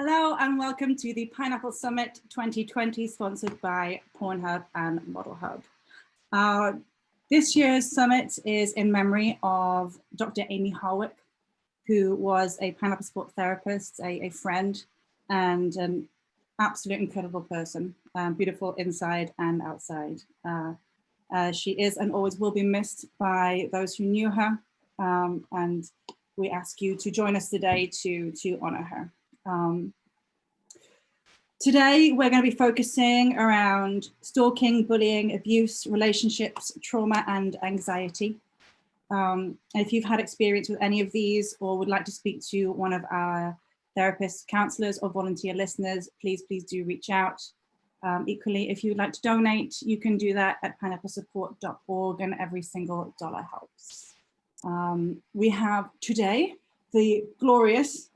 Hello and welcome to the Pineapple Summit 2020, sponsored by Pornhub and Model Hub. This year's summit is in memory of Dr. Amy Harwick, who was a pineapple sport therapist, a friend, and an absolute incredible person, beautiful inside and outside. She is and always will be missed by those who knew her, and we ask you to join us today to honor her. Today, we're going to be focusing around stalking, bullying, abuse, relationships, trauma, and anxiety. If you've had experience with any of these or would like to speak to one of our therapists, counselors, or volunteer listeners, please do reach out. Equally, if you'd like to donate, you can do that at pineapplesupport.org, and every single dollar helps. We have today the glorious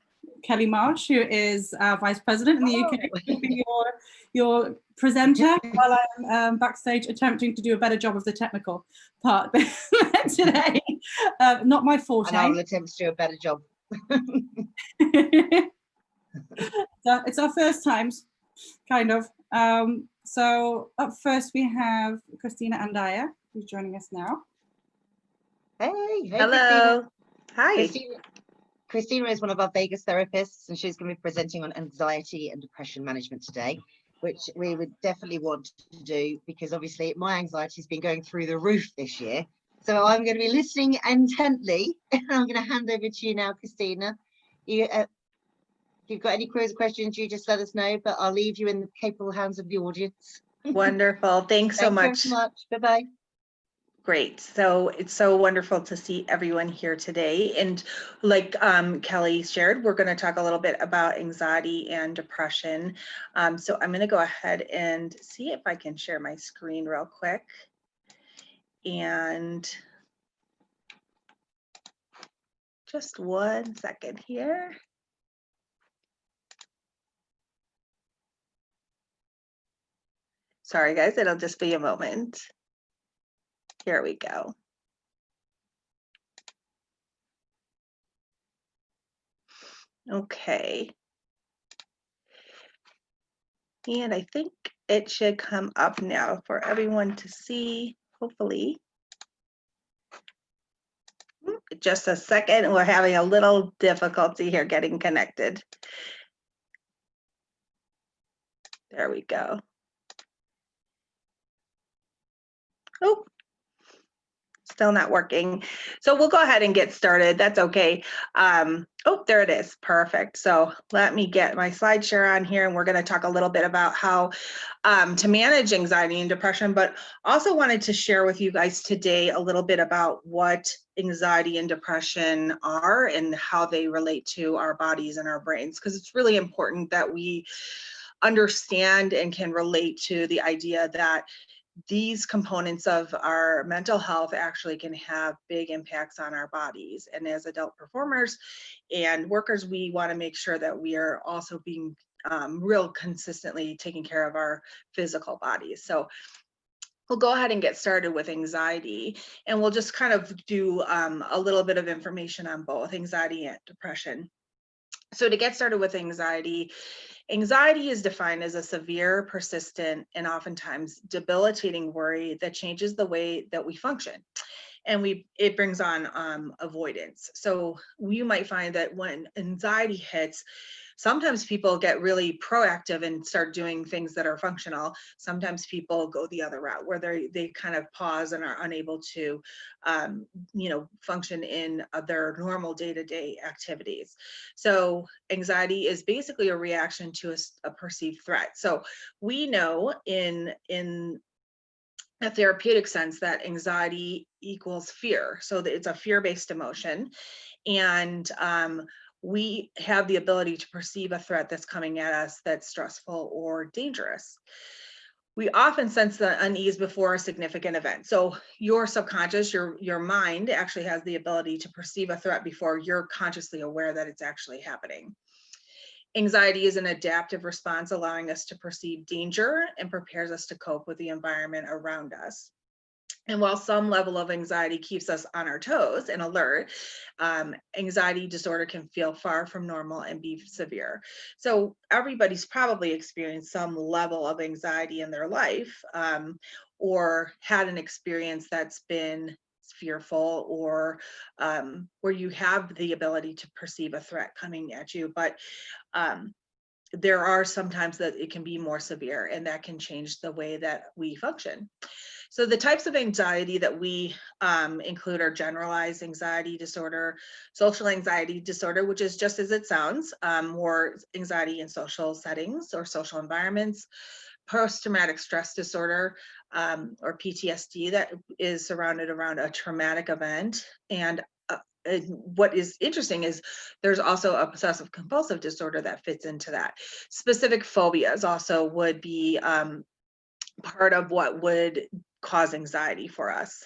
Kelly Marsh, who is our Vice President in the UK, will be your presenter while I'm backstage attempting to do a better job of the technical part today. Not my forte. And I will attempt to do a better job. It's our first times, kind of. So up first we have Kristina Andaya, who's joining us now. Hey, hello. Kristina. Hi. Kristina is one of our Vegas therapists, and she's going to be presenting on anxiety and depression management today, which we would definitely want to do because obviously my anxiety has been going through the roof this year. So I'm going to be listening intently, and I'm going to hand over to you now, Kristina. If you've got any queries or questions, you just let us know, but I'll leave you in the capable hands of the audience. Wonderful. Thanks so much. Thank you so much. Bye-bye. Great. So it's so wonderful to see everyone here today. And like Kelly shared, we're going to talk a little bit about anxiety and depression. So I'm going to go ahead and see if I can share my screen real quick. And just 1 second here. Sorry, guys, it'll just be a moment. Here we go. Okay. And I think it should come up now for everyone to see, hopefully. Just a second, we're having a little difficulty here getting connected. There we go. Oh, still not working. So we'll go ahead and get started. That's okay. Oh, there it is. Perfect. So let me get my slide share on here, and we're going to talk a little bit about how to manage anxiety and depression, but also wanted to share with you guys today a little bit about what anxiety and depression are and how they relate to our bodies and our brains, because it's really important that we understand and can relate to the idea that these components of our mental health actually can have big impacts on our bodies. And as adult performers and workers, we want to make sure that we are also being real consistently taking care of our physical bodies. So we'll go ahead and get started with anxiety, and we'll just kind of do a little bit of information on both anxiety and depression. So to get started with anxiety, anxiety is defined as a severe, persistent, and oftentimes debilitating worry that changes the way that we function. And it brings on avoidance. So you might find that when anxiety hits, sometimes people get really proactive and start doing things that are functional. Sometimes people go the other route where they kind of pause and are unable to, function in their normal day-to-day activities. So anxiety is basically a reaction to a perceived threat. So we know in a therapeutic sense that anxiety equals fear. So it's a fear-based emotion. And we have the ability to perceive a threat that's coming at us that's stressful or dangerous. We often sense the unease before a significant event. So your subconscious, your mind actually has the ability to perceive a threat before you're consciously aware that it's actually happening. Anxiety is an adaptive response, allowing us to perceive danger and prepares us to cope with the environment around us. And while some level of anxiety keeps us on our toes and alert, anxiety disorder can feel far from normal and be severe. So everybody's probably experienced some level of anxiety in their life, or had an experience that's been fearful, or where you have the ability to perceive a threat coming at you. But there are sometimes that it can be more severe, and that can change the way that we function. So the types of anxiety that we include are generalized anxiety disorder, social anxiety disorder, which is just as it sounds, more anxiety in social settings or social environments, post-traumatic stress disorder, or PTSD, that is surrounded around a traumatic event. And what is interesting is there's also obsessive compulsive disorder that fits into that. Specific phobias also would be part of what would cause anxiety for us.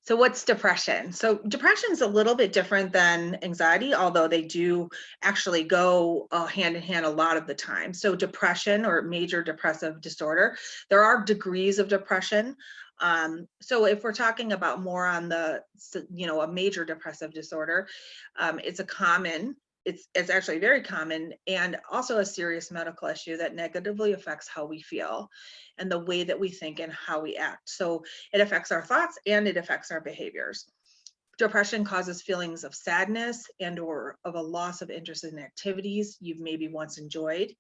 So what's depression? So depression is a little bit different than anxiety, although they do actually go hand in hand a lot of the time. So depression, or major depressive disorder, there are degrees of depression. So if we're talking about more on the, a major depressive disorder, it's actually very common, and also a serious medical issue that negatively affects how we feel and the way that we think and how we act. So it affects our thoughts and it affects our behaviors. Depression causes feelings of sadness and or of a loss of interest in activities you've maybe once enjoyed.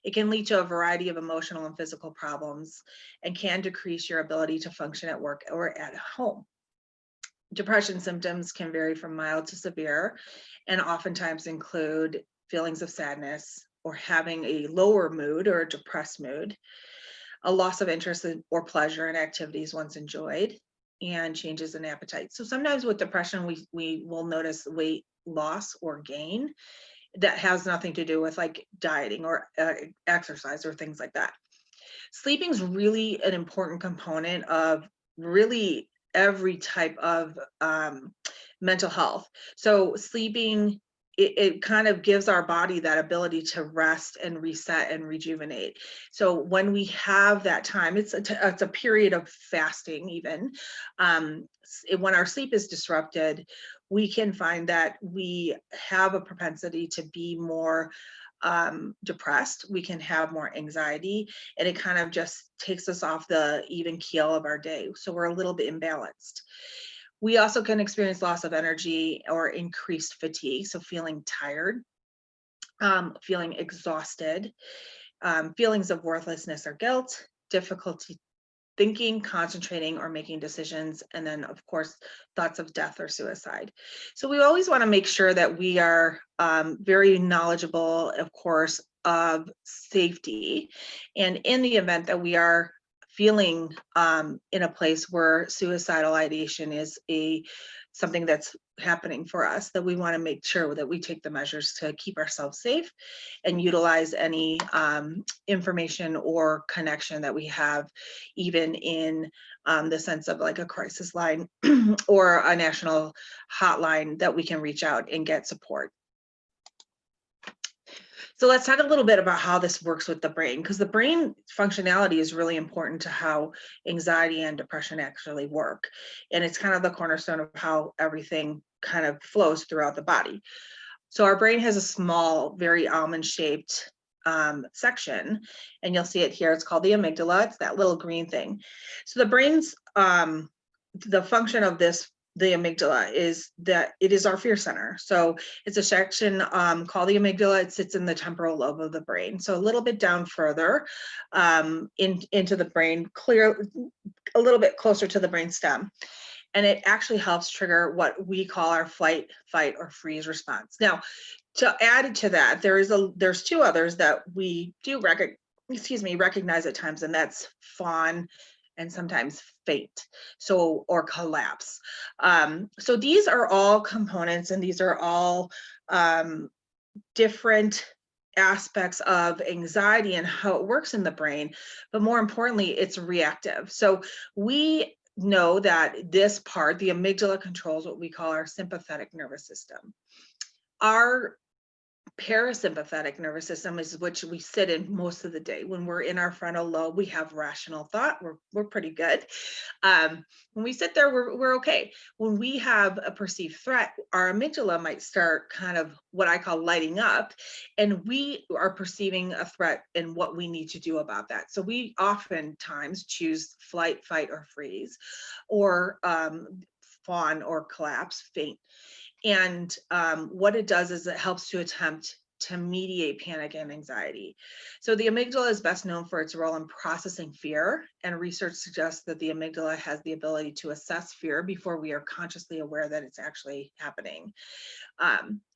It can lead to a variety of emotional and physical problems and can decrease your ability to function at work or at home. Depression symptoms can vary from mild to severe, and oftentimes include feelings of sadness or having a lower mood or a depressed mood, a loss of interest in, or pleasure in activities once enjoyed, and changes in appetite. So sometimes with depression, we will notice weight loss or gain that has nothing to do with like dieting or exercise or things like that. Sleeping is really an important component of really every type of mental health. So sleeping, it kind of gives our body that ability to rest and reset and rejuvenate. So when we have that time, it's a period of fasting even. When our sleep is disrupted, we can find that we have a propensity to be more depressed, we can have more anxiety, and it kind of just takes us off the even keel of our day. So we're a little bit imbalanced. We also can experience loss of energy or increased fatigue. So feeling tired, feeling exhausted, feelings of worthlessness or guilt, difficulty thinking, concentrating, or making decisions, and then of course thoughts of death or suicide. So we always want to make sure that we are very knowledgeable, of course, of safety, and in the event that we are feeling in a place where suicidal ideation is something that's happening for us, that we want to make sure that we take the measures to keep ourselves safe and utilize any information or connection that we have, even in the sense of like a crisis line or a national hotline that we can reach out and get support. So let's talk a little bit about how this works with the brain, because the brain functionality is really important to how anxiety and depression actually work. And it's kind of the cornerstone of how everything kind of flows throughout the body. So our brain has a small, very almond-shaped section, and you'll see it here. It's called the amygdala. It's that little green thing. So the brain's, the function of the amygdala is that it is our fear center. So it's a section called the amygdala. It sits in the temporal lobe of the brain. So a little bit down further into the brain, a little bit closer to the brain stem. And it actually helps trigger what we call our flight, fight, or freeze response. Now, to add to that, there's two others that we do recognize at times, and that's fawn and sometimes faint, or collapse. So these are all components, and these are all different aspects of anxiety and how it works in the brain, but more importantly, it's reactive. So we know that this part, the amygdala, controls what we call our sympathetic nervous system. Our parasympathetic nervous system is which we sit in most of the day. When we're in our frontal lobe, we have rational thought. We're pretty good. When we sit there, we're okay. When we have a perceived threat, our amygdala might start kind of what I call lighting up, and we are perceiving a threat and what we need to do about that. So we oftentimes choose flight, fight, or freeze, or fawn or collapse, faint. And what it does is it helps to attempt to mediate panic and anxiety. So the amygdala is best known for its role in processing fear, and research suggests that the amygdala has the ability to assess fear before we are consciously aware that it's actually happening.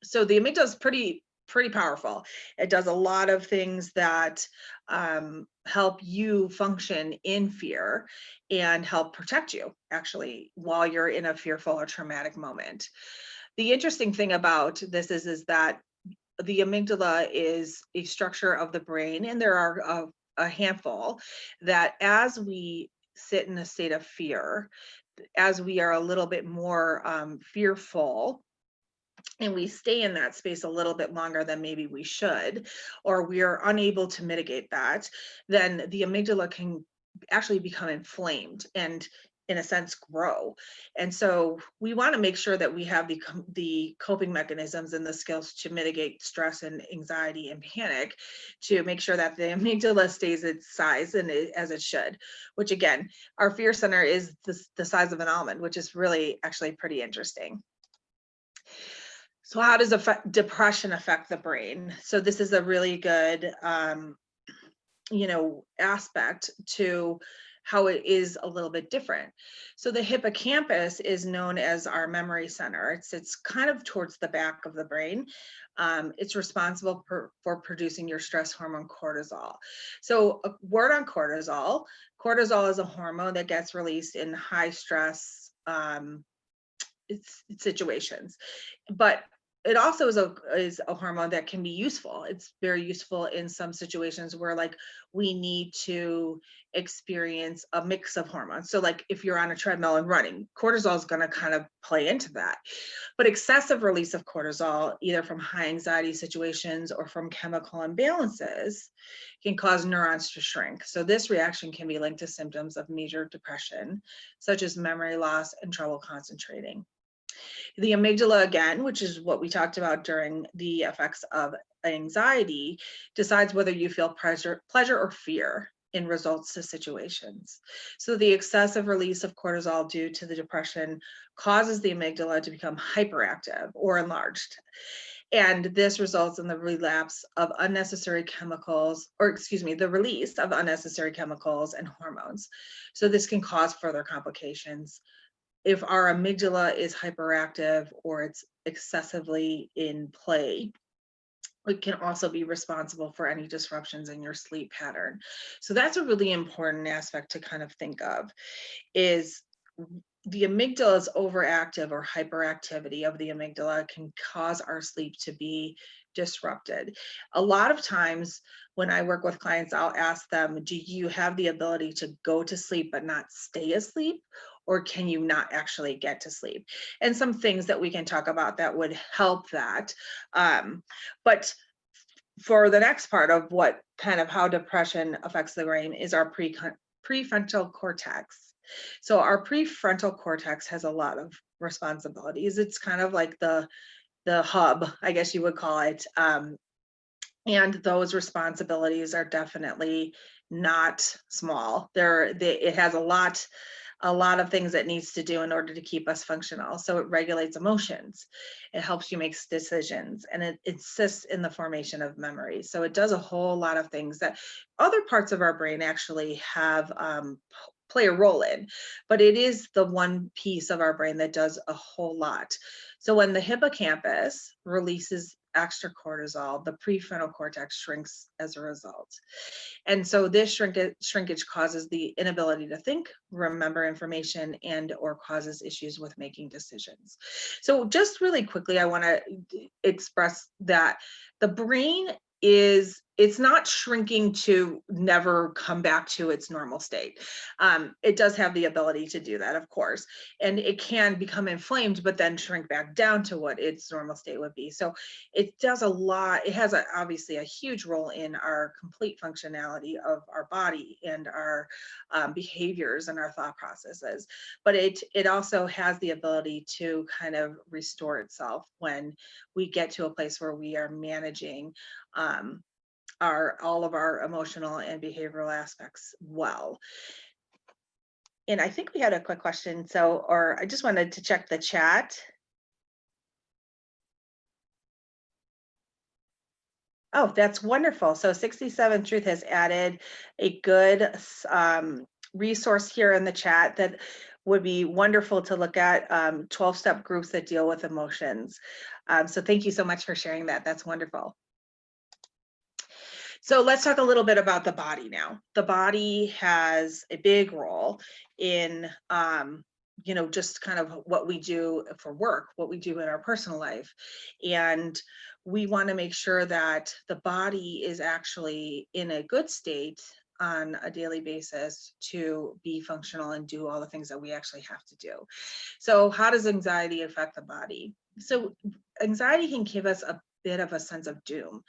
So the amygdala is pretty powerful. It does a lot of things that help you function in fear and help protect you actually while you're in a fearful or traumatic moment. The interesting thing about this is that the amygdala is a structure of the brain, and there are a handful that as we sit in a state of fear, as we are a little bit more fearful, and we stay in that space a little bit longer than maybe we should, or we are unable to mitigate that, then the amygdala can actually become inflamed and in a sense grow. And so we want to make sure that we have the coping mechanisms and the skills to mitigate stress and anxiety and panic, to make sure that the amygdala stays its size and as it should, which again, our fear center is the size of an almond, which is really actually pretty interesting. So how does depression affect the brain? So this is a really good, aspect to how it is a little bit different. So the hippocampus is known as our memory center. It's kind of towards the back of the brain. It's responsible for producing your stress hormone cortisol. So a word on cortisol. Cortisol is a hormone that gets released in high stress situations, but it also is a hormone that can be useful. It's very useful in some situations where like we need to experience a mix of hormones. So like if you're on a treadmill and running, cortisol is going to kind of play into that. But excessive release of cortisol, either from high anxiety situations or from chemical imbalances, can cause neurons to shrink. So this reaction can be linked to symptoms of major depression, such as memory loss and trouble concentrating. The amygdala, again, which is what we talked about during the effects of anxiety, decides whether you feel pleasure or fear in results to situations. So the excessive release of cortisol due to the depression causes the amygdala to become hyperactive or enlarged. And this results in the relapse of unnecessary chemicals, the release of unnecessary chemicals and hormones. So this can cause further complications. If our amygdala is hyperactive or it's excessively in play, it can also be responsible for any disruptions in your sleep pattern. So that's a really important aspect to kind of think of, is the amygdala's overactive or hyperactivity of the amygdala can cause our sleep to be disrupted. A lot of times when I work with clients, I'll ask them, do you have the ability to go to sleep but not stay asleep? Or can you not actually get to sleep? And some things that we can talk about that would help that. But for the next part of what kind of how depression affects the brain is our prefrontal cortex. So our prefrontal cortex has a lot of responsibilities. It's kind of like the hub, I guess you would call it. And those responsibilities are definitely not small. It has a lot of things that needs to do in order to keep us functional. So it regulates emotions, it helps you make decisions, and it assists in the formation of memory. So it does a whole lot of things that other parts of our brain actually have play a role in, but it is the one piece of our brain that does a whole lot. So when the hippocampus releases extra cortisol, the prefrontal cortex shrinks as a result. And so this shrinkage causes the inability to think, remember information, and or causes issues with making decisions. So just really quickly, I want to express that the brain is it's not shrinking to never come back to its normal state. It does have the ability to do that, of course, and it can become inflamed, but then shrink back down to what its normal state would be. So it does a lot. It has obviously a huge role in our complete functionality of our body and our behaviors and our thought processes. But it also has the ability to kind of restore itself when we get to a place where we are managing all of our emotional and behavioral aspects well. And I think we had a quick question, or I just wanted to check the chat. Oh, that's wonderful. So 67 Truth has added a good resource here in the chat that would be wonderful to look at, 12-step groups that deal with emotions. So thank you so much for sharing that. That's wonderful. So let's talk a little bit about the body now. The body has a big role in, just kind of what we do for work, what we do in our personal life. And we want to make sure that the body is actually in a good state on a daily basis to be functional and do all the things that we actually have to do. So how does anxiety affect the body? So anxiety can give us a bit of a sense of doom.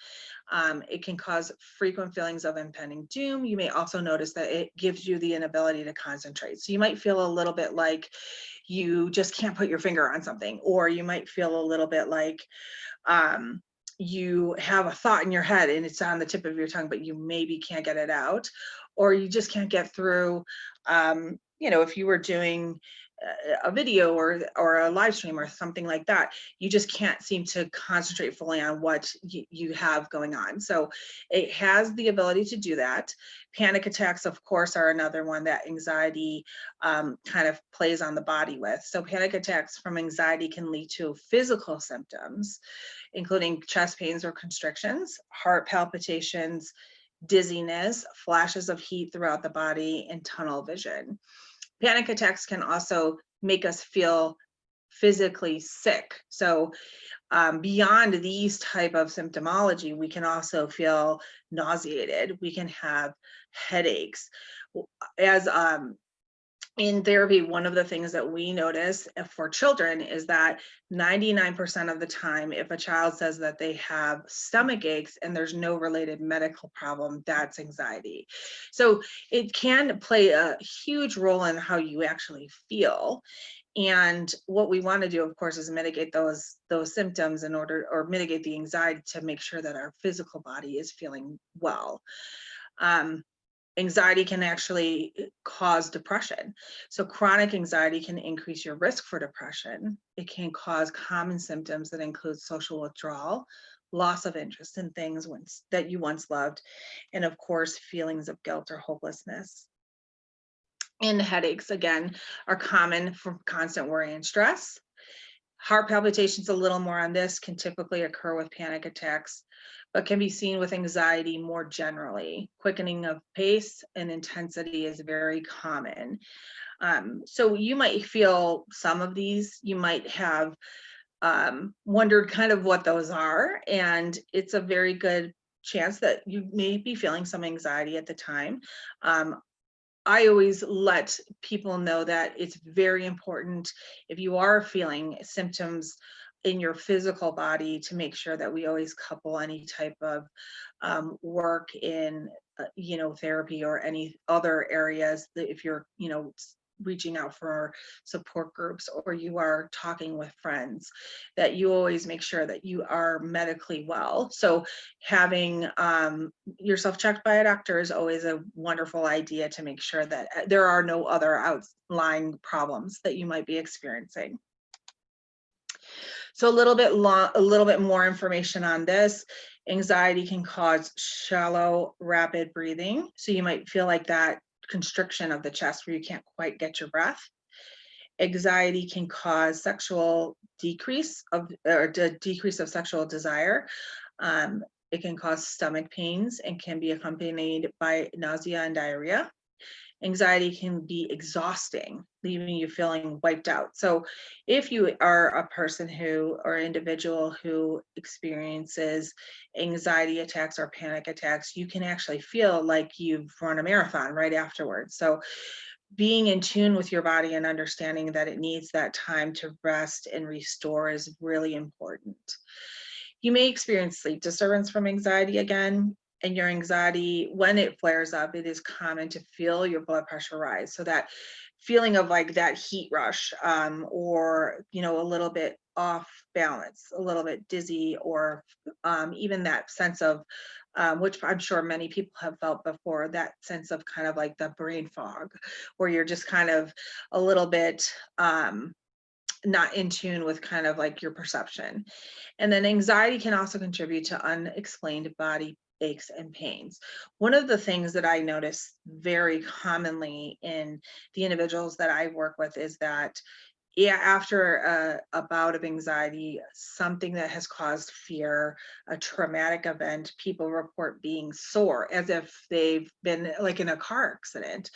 It can cause frequent feelings of impending doom. You may also notice that it gives you the inability to concentrate. So you might feel a little bit like you just can't put your finger on something, or you might feel a little bit like you have a thought in your head and it's on the tip of your tongue, but you maybe can't get it out, or you just can't get through. If you were doing a video or a live stream or something like that, you just can't seem to concentrate fully on what you have going on. So it has the ability to do that. Panic attacks, of course, are another one that anxiety kind of plays on the body with. So panic attacks from anxiety can lead to physical symptoms, including chest pains or constrictions, heart palpitations, dizziness, flashes of heat throughout the body, and tunnel vision. Panic attacks can also make us feel physically sick. So beyond these type of symptomology, we can also feel nauseated. We can have headaches. As in therapy, one of the things that we notice for children is that 99% of the time, if a child says that they have stomach aches and there's no related medical problem, that's anxiety. So it can play a huge role in how you actually feel. And what we want to do, of course, is mitigate those symptoms or mitigate the anxiety to make sure that our physical body is feeling well. Anxiety can actually cause depression. So chronic anxiety can increase your risk for depression. It can cause common symptoms that include social withdrawal, loss of interest in things that you once loved, and of course, feelings of guilt or hopelessness. And headaches, again, are common from constant worry and stress. Heart palpitations, a little more on this, can typically occur with panic attacks, but can be seen with anxiety more generally. Quickening of pace and intensity is very common. So you might feel some of these, you might have wondered kind of what those are, and it's a very good chance that you may be feeling some anxiety at the time. I always let people know that it's very important, if you are feeling symptoms in your physical body, to make sure that we always couple any type of work in therapy or any other areas, that if you're reaching out for support groups or you are talking with friends, that you always make sure that you are medically well. So having yourself checked by a doctor is always a wonderful idea to make sure that there are no other outlying problems that you might be experiencing. So a little bit more information on this. Anxiety can cause shallow, rapid breathing. So you might feel like that constriction of the chest where you can't quite get your breath. Anxiety can cause decrease of sexual desire. It can cause stomach pains and can be accompanied by nausea and diarrhea. Anxiety can be exhausting, leaving you feeling wiped out. So if you are a person who, or individual who experiences anxiety attacks or panic attacks, you can actually feel like you've run a marathon right afterwards. So being in tune with your body and understanding that it needs that time to rest and restore is really important. You may experience sleep disturbance from anxiety again, and your anxiety, when it flares up, it is common to feel your blood pressure rise. So that feeling of like that heat rush, or, you know, a little bit off balance, a little bit dizzy, or even that sense of, which I'm sure many people have felt before, that sense of kind of like the brain fog, where you're just kind of a little bit not in tune with kind of like your perception. And then anxiety can also contribute to unexplained body aches and pains. One of the things that I notice very commonly in the individuals that I work with is that, yeah, after a bout of anxiety, something that has caused fear, a traumatic event, people report being sore as if they've been like in a car accident.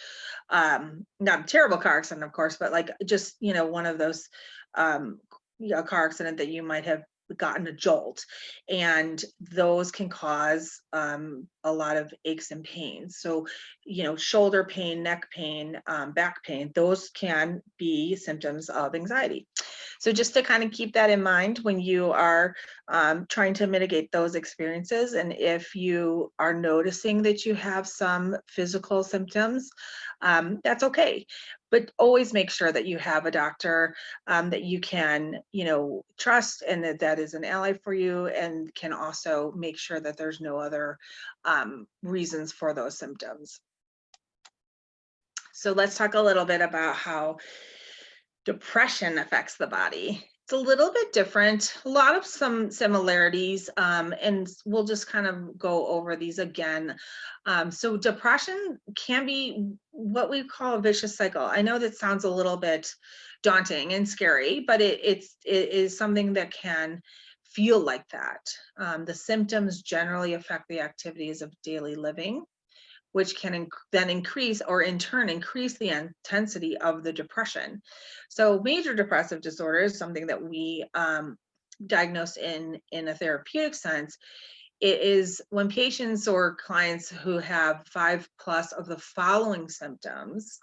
Not a terrible car accident, of course, but like just, you know, one of those a car accident that you might have gotten a jolt, and those can cause a lot of aches and pains. So, you know, shoulder pain, neck pain, back pain, those can be symptoms of anxiety. So just to kind of keep that in mind when you are trying to mitigate those experiences, and if you are noticing that you have some physical symptoms, that's okay. But always make sure that you have a doctor that you can, you know, trust, and that is an ally for you, and can also make sure that there's no other reasons for those symptoms. So let's talk a little bit about how depression affects the body. It's a little bit different, a lot of some similarities, and we'll just kind of go over these again. So depression can be what we call a vicious cycle. I know that sounds a little bit daunting and scary, but it is something that can feel like that. The symptoms generally affect the activities of daily living, which can then increase, or in turn increase, the intensity of the depression. So major depressive disorder is something that we diagnose in a therapeutic sense. It is when patients or clients who have 5+ of the following symptoms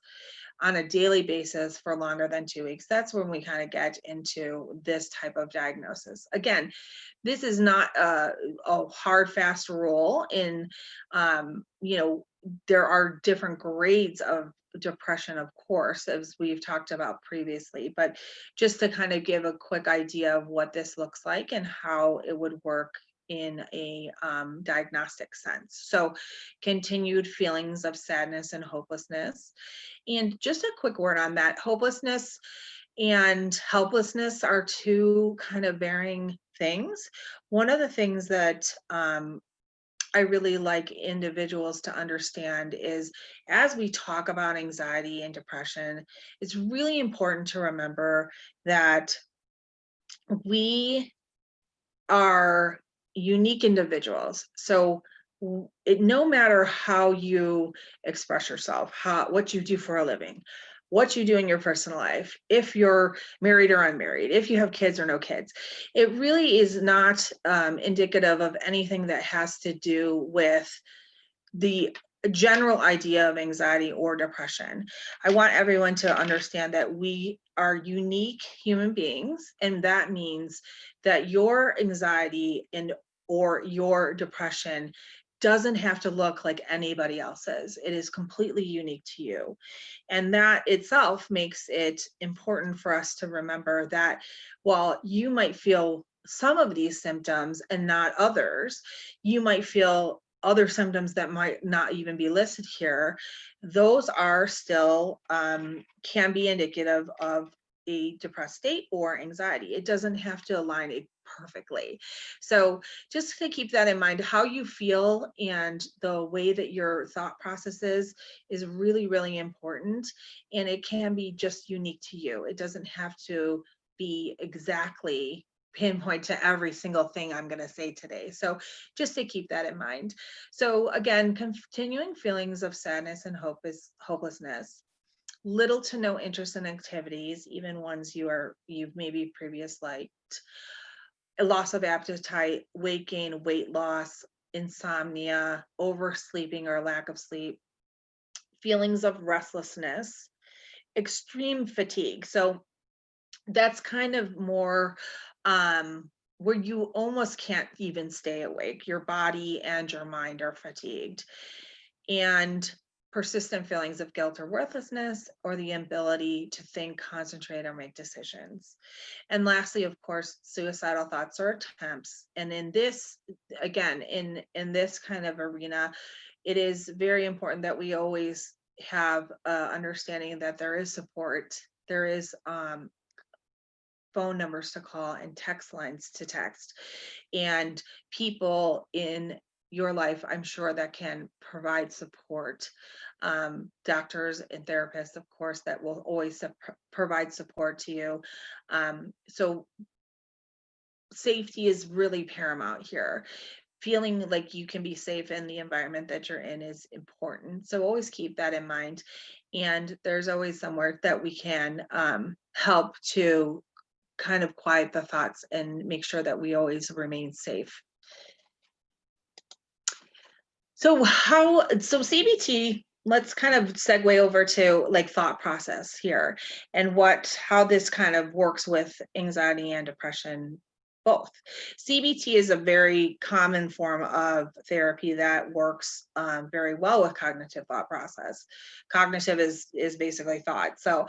on a daily basis for longer than 2 weeks. That's when we kind of get into this type of diagnosis. Again, this is not a hard, fast rule. In, you know, there are different grades of depression, of course, as we've talked about previously, but just to kind of give a quick idea of what this looks like and how it would work in a diagnostic sense. So continued feelings of sadness and hopelessness. And just a quick word on that, hopelessness and helplessness are two kind of varying things. One of the things that I really like individuals to understand is, as we talk about anxiety and depression, it's really important to remember that we are unique individuals. So no matter how you express yourself, what you do for a living, what you do in your personal life, if you're married or unmarried, if you have kids or no kids, it really is not indicative of anything that has to do with the general idea of anxiety or depression. I want everyone to understand that we are unique human beings, and that means that your anxiety and or your depression doesn't have to look like anybody else's. It is completely unique to you. And that itself makes it important for us to remember that while you might feel some of these symptoms and not others, you might feel other symptoms that might not even be listed here, those are still can be indicative of a depressed state or anxiety. It doesn't have to align it perfectly. So just to keep that in mind, how you feel and the way that your thought process is really, really important. And it can be just unique to you. It doesn't have to be exactly pinpoint to every single thing I'm going to say today. So just to keep that in mind. So again, continuing feelings of sadness and hopelessness, little to no interest in activities, even ones you've maybe previously liked, a loss of appetite, weight gain, weight loss, insomnia, oversleeping or lack of sleep, feelings of restlessness, extreme fatigue. So that's kind of more where you almost can't even stay awake. Your body and your mind are fatigued. And persistent feelings of guilt or worthlessness, or the inability to think, concentrate, or make decisions. And lastly, of course, suicidal thoughts or attempts. And in this, again, in this kind of arena, it is very important that we always have understanding that there is support, there is phone numbers to call and text lines to text, and people in your life, I'm sure, that can provide support. Doctors and therapists, of course, that will always provide support to you. So safety is really paramount here. Feeling like you can be safe in the environment that you're in is important. So always keep that in mind. And there's always somewhere that we can help to kind of quiet the thoughts and make sure that we always remain safe. So CBT, let's kind of segue over to like thought process here and how this kind of works with anxiety and depression both. CBT is a very common form of therapy that works very well with cognitive thought process. Cognitive is basically thought. So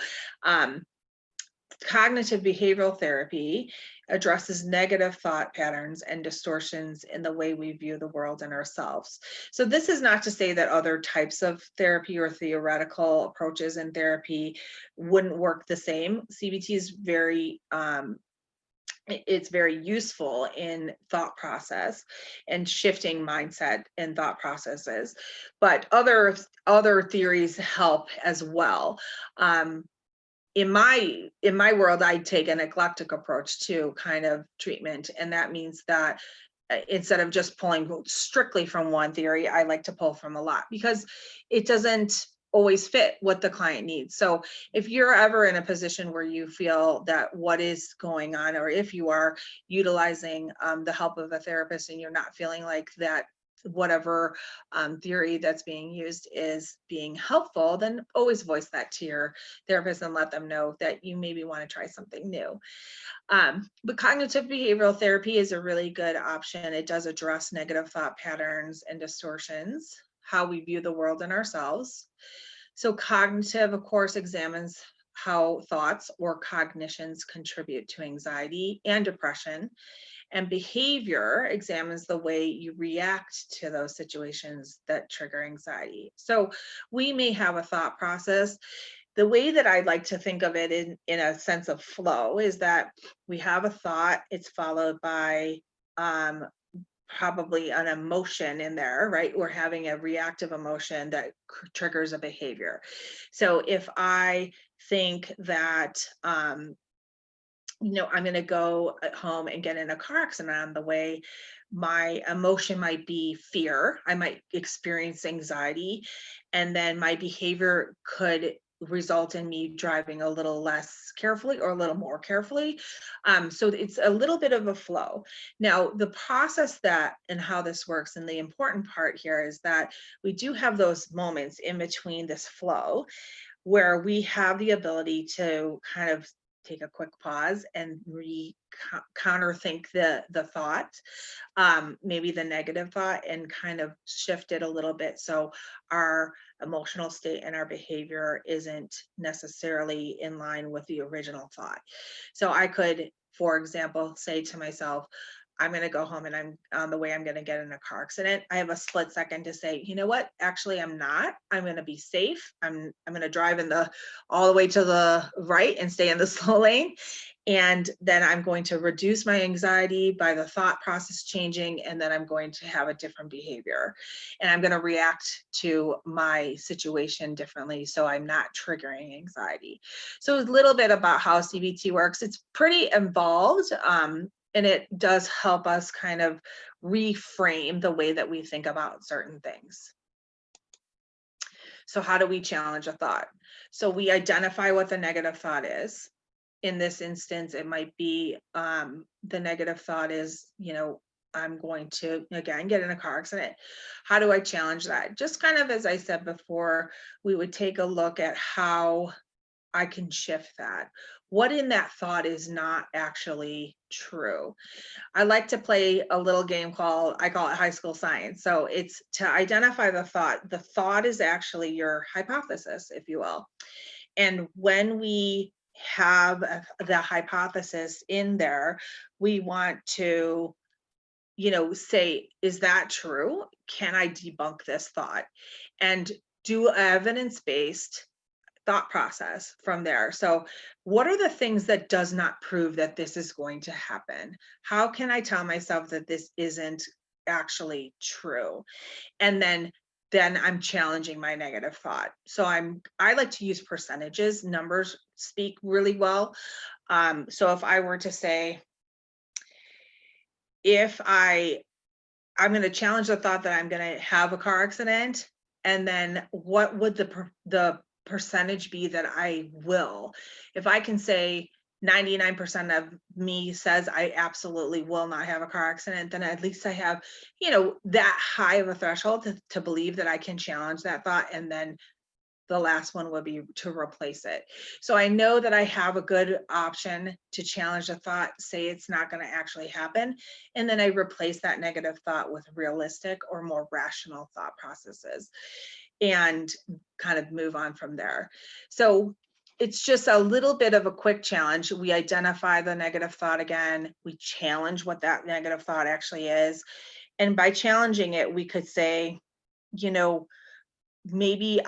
cognitive behavioral therapy addresses negative thought patterns and distortions in the way we view the world and ourselves. So this is not to say that other types of therapy or theoretical approaches in therapy wouldn't work the same. CBT is it's very useful in thought process and shifting mindset and thought processes, but other theories help as well. In my world, I take an eclectic approach to kind of treatment, and that means that instead of just pulling strictly from one theory, I like to pull from a lot because it doesn't always fit what the client needs. So if you're ever in a position where you feel that what is going on, or if you are utilizing the help of a therapist and you're not feeling like that whatever theory that's being used is being helpful, then always voice that to your therapist and let them know that you maybe want to try something new. But cognitive behavioral therapy is a really good option. It does address negative thought patterns and distortions, how we view the world and ourselves. So cognitive, of course, examines how thoughts or cognitions contribute to anxiety and depression. And behavior examines the way you react to those situations that trigger anxiety. So we may have a thought process. The way that I like to think of it in a sense of flow is that we have a thought, it's followed by probably an emotion in there, right? We're having a reactive emotion that triggers a behavior. So if I think that, I'm going to go home and get in a car accident on the way, my emotion might be fear. I might experience anxiety, and then my behavior could result in me driving a little less carefully or a little more carefully. So it's a little bit of a flow. Now, the process and how this works, and the important part here is that we do have those moments in between this flow where we have the ability to kind of take a quick pause and counterthink the thought, maybe the negative thought, and kind of shift it a little bit so our emotional state and our behavior isn't necessarily in line with the original thought. So I could, for example, say to myself, I'm going to go home and I'm on the way, I'm going to get in a car accident. I have a split second to say, you know what, actually I'm not. I'm going to be safe. I'm going to drive all the way to the right and stay in the slow lane. And then I'm going to reduce my anxiety by the thought process changing. And then I'm going to have a different behavior. And I'm going to react to my situation differently, so I'm not triggering anxiety. So a little bit about how CBT works. It's pretty involved. it does help us kind of reframe the way that we think about certain things. So how do we challenge a thought? So we identify what the negative thought is. In this instance, it might be the negative thought is, I'm going to, again, get in a car accident. How do I challenge that? Just kind of, as I said before, we would take a look at how I can shift that. What in that thought is not actually true? I like to play a little game I call it high school science. So it's to identify the thought. The thought is actually your hypothesis, if you will. And when we have the hypothesis in there, we want to, say, is that true? Can I debunk this thought? And do evidence-based thought process from there. So what are the things that does not prove that this is going to happen? How can I tell myself that this isn't actually true? And then I'm challenging my negative thought. So I like to use percentages. Numbers speak really well. So if I were to say, if I'm going to challenge the thought that I'm going to have a car accident, and then what would the percentage be that I will? If I can say 99% of me says I absolutely will not have a car accident, then at least I have, that high of a threshold to believe that I can challenge that thought. And then the last one would be to replace it. So I know that I have a good option to challenge a thought, say it's not going to actually happen. And then I replace that negative thought with realistic or more rational thought processes and kind of move on from there. So it's just a little bit of a quick challenge. We identify the negative thought again, we challenge what that negative thought actually is. And by challenging it, we could say, maybe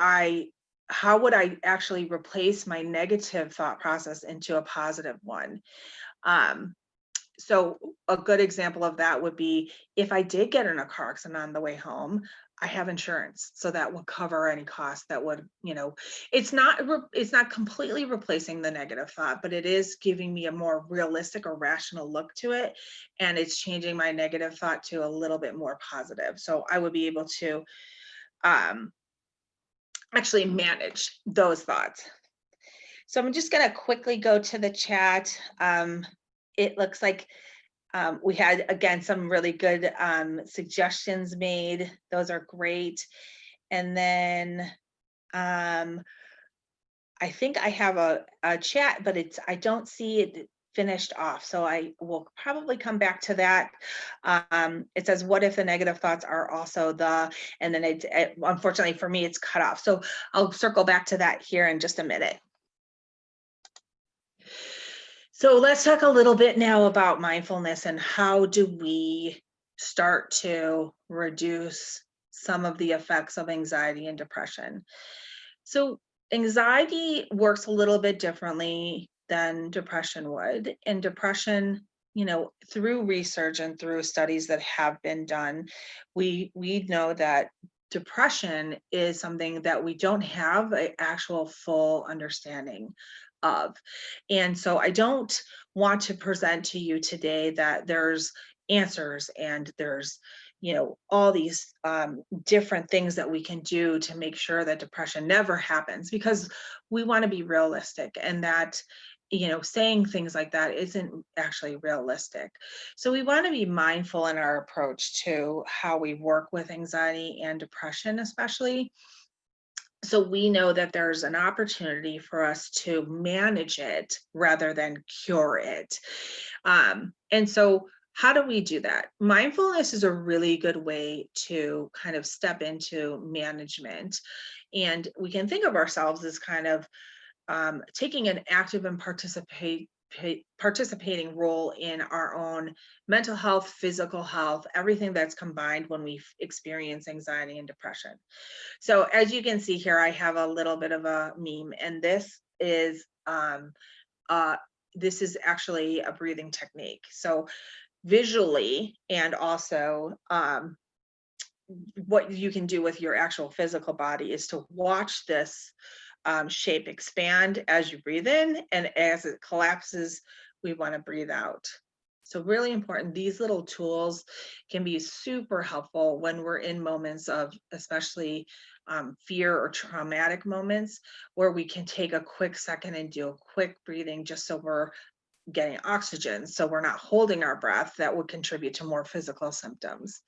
how would I actually replace my negative thought process into a positive one? So a good example of that would be, if I did get in a car accident on the way home, I have insurance, so that would cover any cost that would, it's not completely replacing the negative thought, but it is giving me a more realistic or rational look to it. And it's changing my negative thought to a little bit more positive. So I would be able to, actually manage those thoughts. So I'm just going to quickly go to the chat. It looks like we had, again, some really good suggestions made. Those are great. And then I think I have a chat, but I don't see it finished off. So I will probably come back to that. It says, what if the negative thoughts are also and then it unfortunately for me, it's cut off. So I'll circle back to that here in just a minute. So let's talk a little bit now about mindfulness and how do we start to reduce some of the effects of anxiety and depression. So anxiety works a little bit differently than depression would. And depression, through research and through studies that have been done, we know that depression is something that we don't have an actual full understanding of. And so I don't want to present to you today that there's answers and there's all these different things that we can do to make sure that depression never happens, because we want to be realistic, and that saying things like that isn't actually realistic. So we want to be mindful in our approach to how we work with anxiety and depression, especially. So we know that there's an opportunity for us to manage it rather than cure it. And so how do we do that? Mindfulness is a really good way to kind of step into management. And we can think of ourselves as kind of taking an active and participating role in our own mental health, physical health, everything that's combined when we experience anxiety and depression. So as you can see here, I have a little bit of a meme, and this is actually a breathing technique. So visually, and also what you can do with your actual physical body is to watch this shape expand as you breathe in, and as it collapses, we want to breathe out. So really important, these little tools can be super helpful when we're in moments of especially fear or traumatic moments, where we can take a quick second and do a quick breathing just so we're getting oxygen, so we're not holding our breath. That would contribute to more physical symptoms.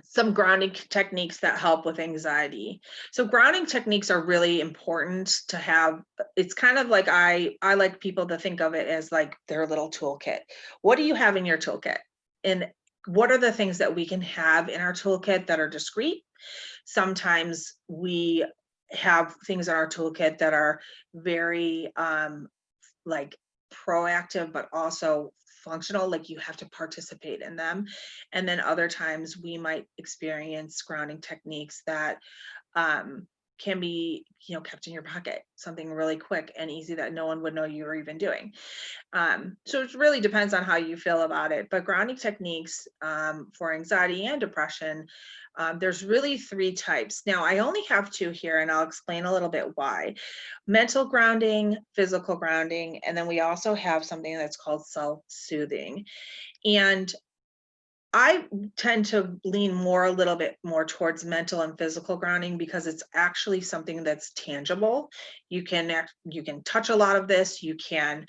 Some grounding techniques that help with anxiety. So grounding techniques are really important to have. It's kind of like, I like people to think of it as like their little toolkit. What do you have in your toolkit? And what are the things that we can have in our toolkit that are discrete? Sometimes we have things in our toolkit that are very like proactive, but also functional, like you have to participate in them. And then other times we might experience grounding techniques that can be, kept in your pocket, something really quick and easy that no one would know you were even doing. So it really depends on how you feel about it. But grounding techniques for anxiety and depression, there's really 3 types. Now, I only have 2 here, and I'll explain a little bit why. Mental grounding, physical grounding, and then we also have something that's called self-soothing. And I tend to lean a little bit more towards mental and physical grounding, because it's actually something that's tangible. You can touch a lot of this. You can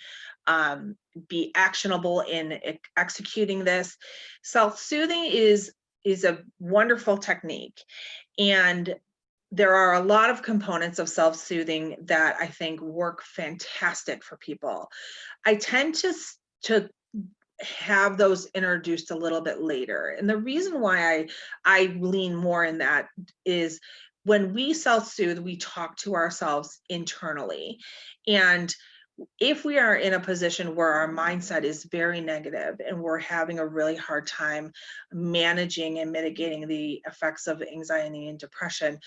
be actionable in executing this. Self-soothing is a wonderful technique, and there are a lot of components of self-soothing that I think work fantastic for people. I tend to have those introduced a little bit later. And the reason why I lean more in that is, when we self-soothe, we talk to ourselves internally. And if we are in a position where our mindset is very negative and we're having a really hard time managing and mitigating the effects of anxiety and depression,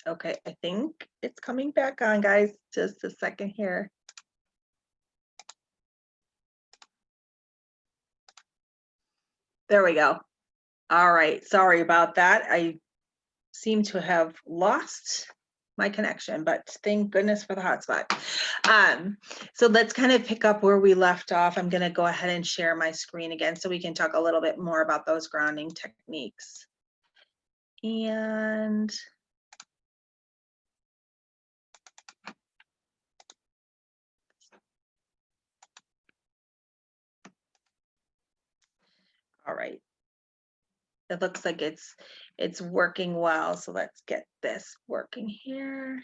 Okay, I think it's coming back on, guys. Just a second here. There we go. All right, sorry about that. I seem to have lost my connection, but thank goodness for the hotspot. So let's kind of pick up where we left off. I'm gonna go ahead and share my screen again so we can talk a little bit more about those grounding techniques. And all right, it looks like it's working well. So let's get this working here.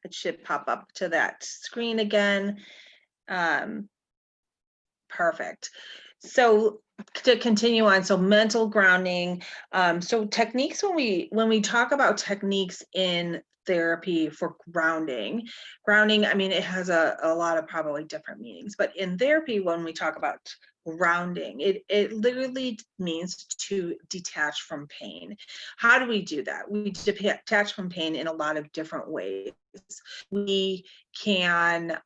It should pop up to that screen again. Perfect. So to continue on, so mental grounding. So techniques, when we talk about techniques in therapy for grounding, I mean, it has a lot of probably different meanings, but in therapy, when we talk about grounding, it literally means to detach from pain. How do we do that? We detach from pain in a lot of different ways. We can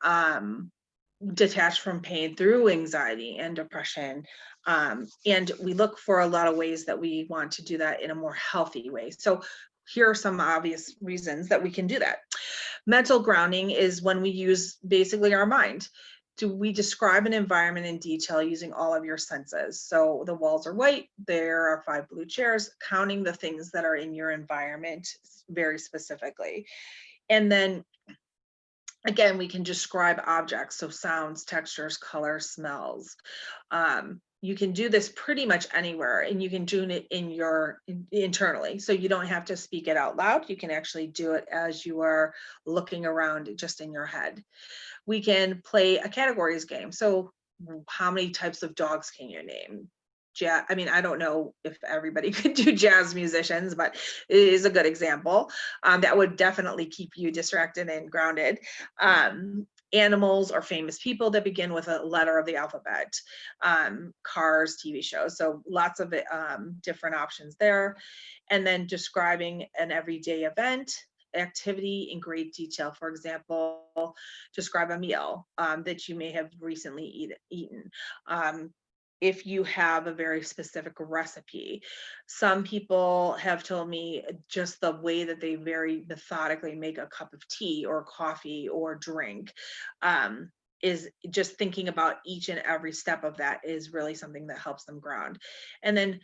detach from pain through anxiety and depression. And we look for a lot of ways that we want to do that in a more healthy way. So here are some obvious reasons that we can do that. Mental grounding is when we use basically our mind. We describe an environment in detail using all of your senses. So the walls are white, there are 5 blue chairs, counting the things that are in your environment very specifically. And then again, we can describe objects, so sounds, textures, colors, smells. You can do this pretty much anywhere, and you can do it internally. So you don't have to speak it out loud. You can actually do it as you are looking around just in your head. We can play a categories game. So how many types of dogs can you name? I mean, I don't know if everybody could do jazz musicians, but it is a good example. That would definitely keep you distracted and grounded. Animals or famous people that begin with a letter of the alphabet, cars, TV shows. So lots of different options there. And then describing an everyday event, activity in great detail. For example, describe a meal that you may have recently eaten. If you have a very specific recipe. Some people have told me just the way that they very methodically make a cup of tea or coffee or drink is just thinking about each and every step of that is really something that helps them ground. And then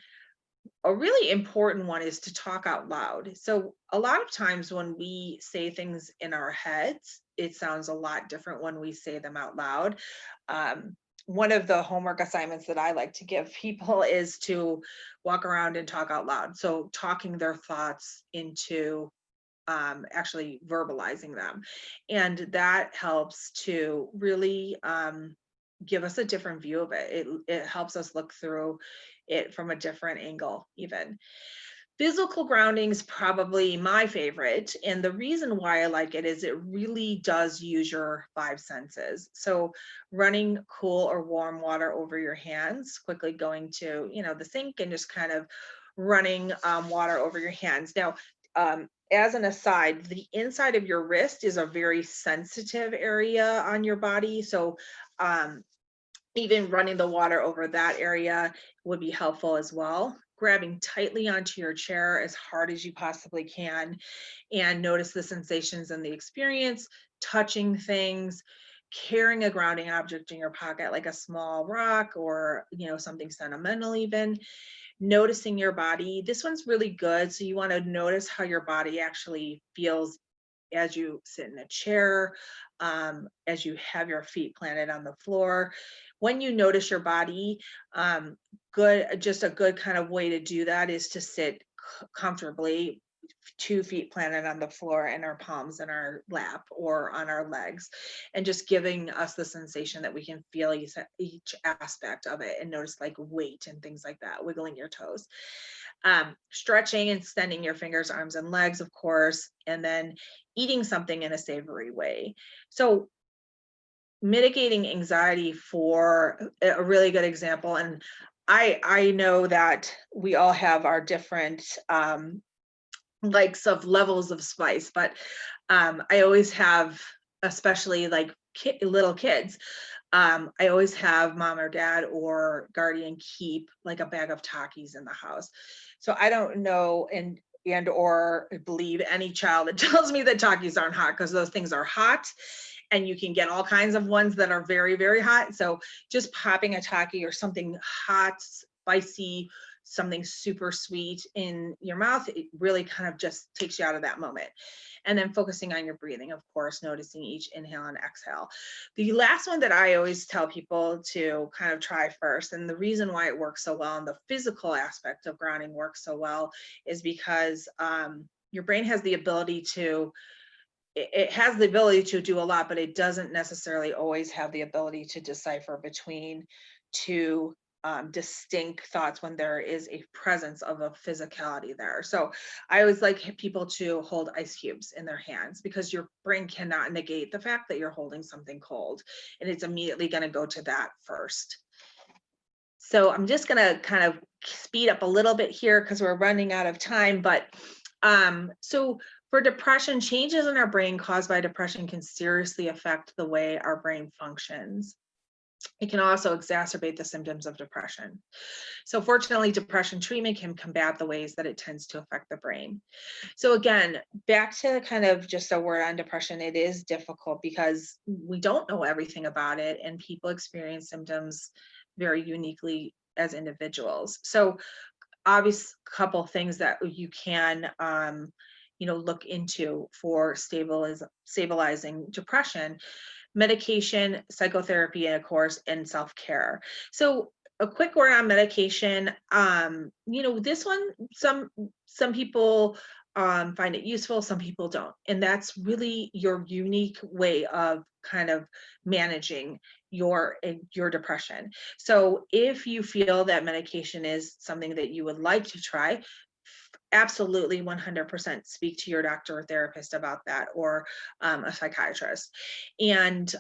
a really important one is to talk out loud. So a lot of times when we say things in our heads, it sounds a lot different when we say them out loud. One of the homework assignments that I like to give people is to walk around and talk out loud. So talking their thoughts into actually verbalizing them. And that helps to really give us a different view of it. It helps us look through it from a different angle even. Physical grounding is probably my favorite. And the reason why I like it is it really does use your 5 senses. So running cool or warm water over your hands, quickly going to, the sink and just kind of running water over your hands. Now, as an aside, the inside of your wrist is a very sensitive area on your body. So even running the water over that area would be helpful as well. Grabbing tightly onto your chair as hard as you possibly can, and notice the sensations and the experience, touching things, carrying a grounding object in your pocket, like a small rock or, something sentimental even. Noticing your body. This one's really good. So you want to notice how your body actually feels as you sit in a chair, as you have your feet planted on the floor. When you notice your body, just a good kind of way to do that is to sit comfortably, 2 feet planted on the floor and our palms in our lap or on our legs, and just giving us the sensation that we can feel each aspect of it and notice like weight and things like that, wiggling your toes. Stretching and extending your fingers, arms, and legs, of course, and then eating something in a savory way. So mitigating anxiety, for a really good example, and I know that we all have our different likes of levels of spice, but I always have, especially like little kids, I always have mom or dad or guardian keep like a bag of Takis in the house. So I don't know and or believe any child that tells me that Takis aren't hot, because those things are hot, and you can get all kinds of ones that are very, very hot. So just popping a Taki or something hot, spicy, something super sweet in your mouth, it really kind of just takes you out of that moment. And then focusing on your breathing, of course, noticing each inhale and exhale. The last one that I always tell people to kind of try first, and the reason why it works so well and the physical aspect of grounding works so well, is because your brain has the ability to, it has the ability to do a lot, but it doesn't necessarily always have the ability to decipher between two distinct thoughts when there is a presence of a physicality there. So I always like people to hold ice cubes in their hands, because your brain cannot negate the fact that you're holding something cold, and it's immediately going to go to that first. So I'm just going to kind of speed up a little bit here because we're running out of time. But so for depression, changes in our brain caused by depression can seriously affect the way our brain functions. It can also exacerbate the symptoms of depression. So fortunately, depression treatment can combat the ways that it tends to affect the brain. So again, back to kind of just a word on depression, it is difficult because we don't know everything about it, and people experience symptoms very uniquely as individuals. So obvious couple things that you can look into for stabilizing depression: medication, psychotherapy, and of course, and self-care. So a quick word on medication. This one, some people find it useful, some people don't. And that's really your unique way of kind of managing your depression. So if you feel that medication is something that you would like to try, absolutely 100% speak to your doctor or therapist about that, or a psychiatrist. And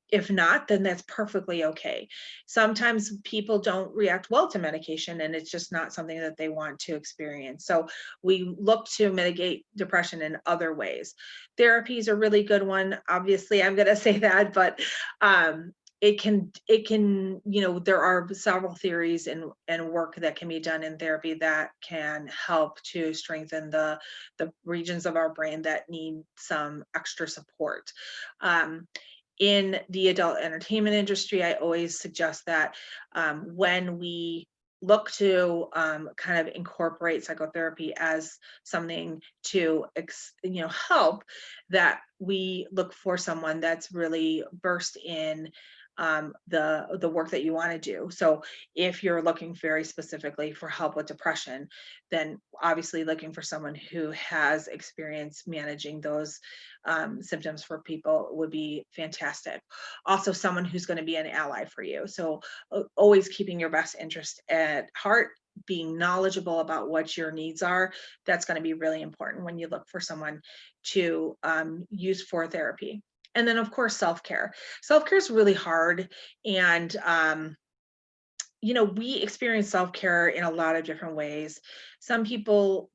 if not, then that's perfectly okay. Sometimes people don't react well to medication, and it's just not something that they want to experience. So we look to mitigate depression in other ways. Therapy is a really good one. Obviously, I'm going to say that, but it can, there are several theories and work that can be done in therapy that can help to strengthen the regions of our brain that need some extra support. In the adult entertainment industry, I always suggest that when we look to kind of incorporate psychotherapy as something to help, that we look for someone that's really versed in the work that you want to do. So if you're looking very specifically for help with depression, then obviously looking for someone who has experience managing those symptoms for people would be fantastic. Also, someone who's going to be an ally for you. So always keeping your best interest at heart, being knowledgeable about what your needs are, that's going to be really important when you look for someone to use for therapy. And then, of course, self-care. Self-care is really hard. And, we experience self-care in a lot of different ways. Some people,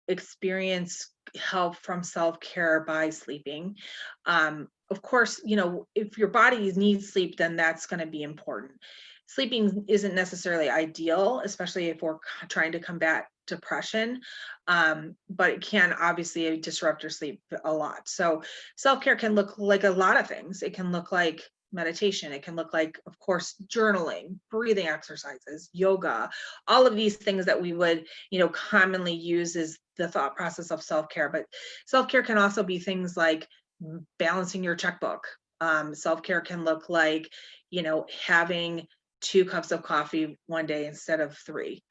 experience help from self-care by sleeping. Of course, if your body needs sleep, then that's going to be important. Sleeping isn't necessarily ideal, especially if we're trying to combat depression, but it can obviously disrupt your sleep a lot. So self-care can look like a lot of things. It can look like meditation. It can look like, of course, journaling, breathing exercises, yoga, all of these things that we would, commonly use as the thought process of self-care. But self-care can also be things like balancing your checkbook. Self-care can look like, having 2 cups of coffee one day instead of 3.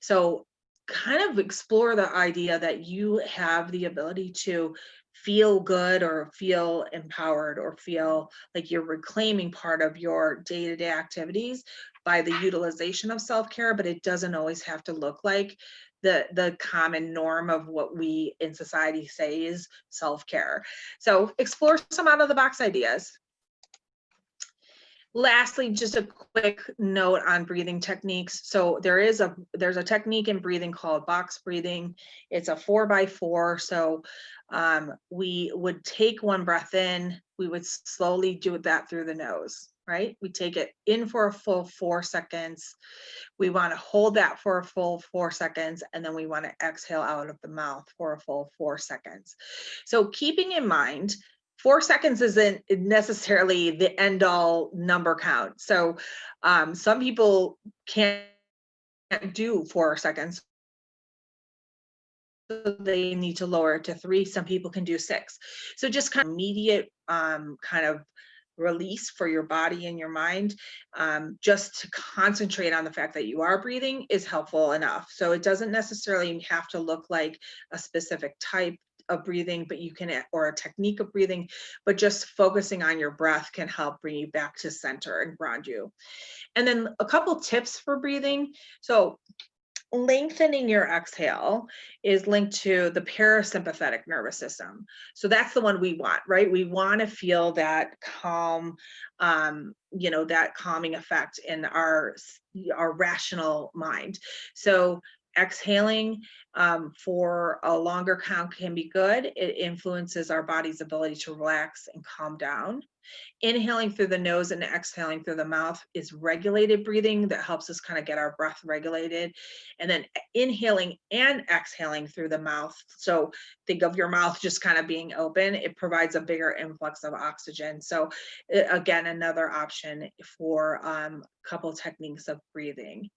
So kind of explore the idea that you have the ability to feel good or feel empowered or feel like you're reclaiming part of your day-to-day activities by the utilization of self-care, but it doesn't always have to look like the common norm of what we in society say is self-care. So explore some out of the box ideas. Lastly, just a quick note on breathing techniques. So there's a technique in breathing called box breathing. It's a 4x4. So we would take one breath in, we would slowly do that through the nose, right? We take it in for a full 4 seconds. We want to hold that for a full 4 seconds, and then we want to exhale out of the mouth for a full 4 seconds. So keeping in mind, 4 seconds isn't necessarily the end all number count. So some people can't do 4 seconds. So they need to lower it to 3. Some people can do 6. So just kind of immediate kind of release for your body and your mind, just to concentrate on the fact that you are breathing is helpful enough. So it doesn't necessarily have to look like a specific type of breathing, but you can, or a technique of breathing, but just focusing on your breath can help bring you back to center and ground you. And then a couple tips for breathing. So lengthening your exhale is linked to the parasympathetic nervous system. So that's the one we want, right? We want to feel that calm, that calming effect in our rational mind. So exhaling for a longer count can be good. It influences our body's ability to relax and calm down. Inhaling through the nose and exhaling through the mouth is regulated breathing that helps us kind of get our breath regulated. And then inhaling and exhaling through the mouth. So think of your mouth just kind of being open. It provides a bigger influx of oxygen. So again, another option for a couple techniques of breathing.